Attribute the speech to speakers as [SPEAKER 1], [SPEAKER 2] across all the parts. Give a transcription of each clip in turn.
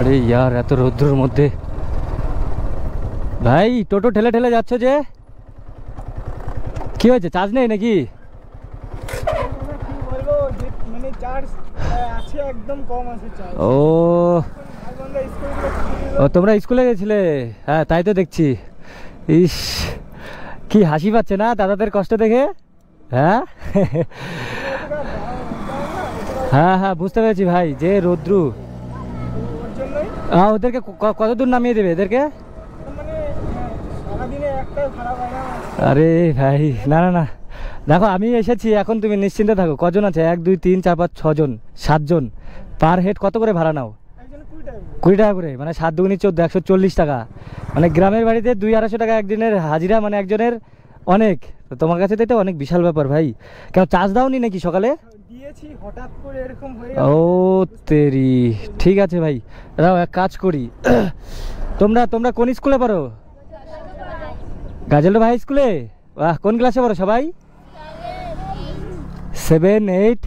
[SPEAKER 1] আরে ইয়ার এত রৌদ্রের মধ্যে ভাই টোটো ঠেলে ঠেলে যাচ্ছ যে, কি হয়েছে? চার্জ নেই নাকি? ও ও তোমরা স্কুলে গেছিলে? হ্যাঁ তাই তো দেখছি। ইস কি হাসি পাচ্ছে না দাদাদের কষ্ট দেখে। হ্যাঁ হ্যাঁ হ্যাঁ বুঝতে পেরেছি ভাই, যে রৌদ্রু। ওদেরকে কত দূর নামিয়ে দেবে এদেরকে? আরে ভাই না না না, দেখো আমি এসেছি এখন, তুমি নিশ্চিন্তে থাকো। কজন আছে? 1 2 3 4 5 6 জন, 7 জন। পার হেড কত করে ভাড়া নাও? 20 টাকা করে, মানে 7 দুগুনি 14, 140 টাকা। মানে গ্রামের বাড়িতে 200-250 টাকা একদিনের হাজিরা, মানে একজনের অনেক। তো তোমার কাছে তো এটা অনেক বিশাল ব্যাপার ভাই। কেন চার্জ দাওনি নাকি সকালে? ও তেরি, ঠিক আছে ভাই, দাও এক কাজ করি। তোমরা তোমরা কোন স্কুলে পড়ো? গাজল ভাই স্কুলে? বাহ, কোন ক্লাসে পড়ো সবাই? 7 8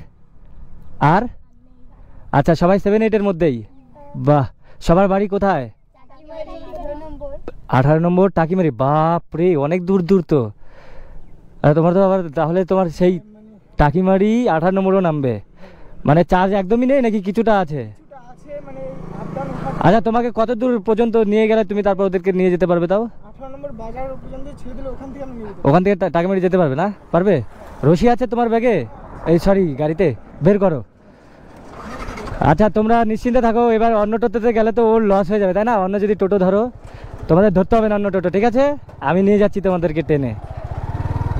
[SPEAKER 1] আর? আচ্ছা সবাই 7 8 এর মধ্যেই। বাহ, সবার বাড়ি কোথায়? 18 নম্বর টাকিমারি। বাপ রে, অনেক দূর দূর তো। তোমার তো আবার তাহলে তোমার সেই টাকিমারি 18 নম্বরও নামবে, মানে চার্জ একদমই নেই নাকি কিছুটা আছে? আচ্ছা তোমাকে কত দূর পর্যন্ত নিয়ে গেলে তুমি তারপর ওদেরকে নিয়ে যেতে পারবে? তাও ওখান থেকে টাকিমারি যেতে পারবে না? পারবে? রশি আছে তোমার ব্যাগে? এই সরি গাড়িতে, বের করো। আচ্ছা তোমরা নিশ্চিন্তে থাকো, এবার অন্য টোটোতে গেলে তো ওর লস হয়ে যাবে তাই না? অন্য যদি টোটো ধরো, তোমাদের ধরতে হবে না অন্য টোটো, ঠিক আছে? আমি নিয়ে যাচ্ছি তোমাদেরকে টেনে।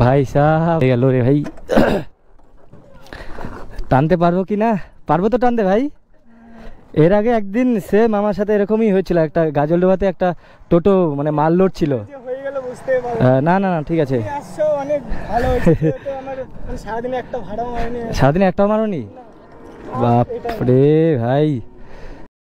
[SPEAKER 1] ভাই সাহেব গেল রে ভাই। টানতে পারবো কি না? পারবো তো টানতে ভাই। এর আগে একদিন সেম আমার সাথে এরকমই হয়েছিল, একটা গাজলডোবাতে একটা টোটো মানে মাল লোড ছিল। না না না ঠিক আছে। সারাদিনে একটাও মারোনি? বাপ রে ভাই।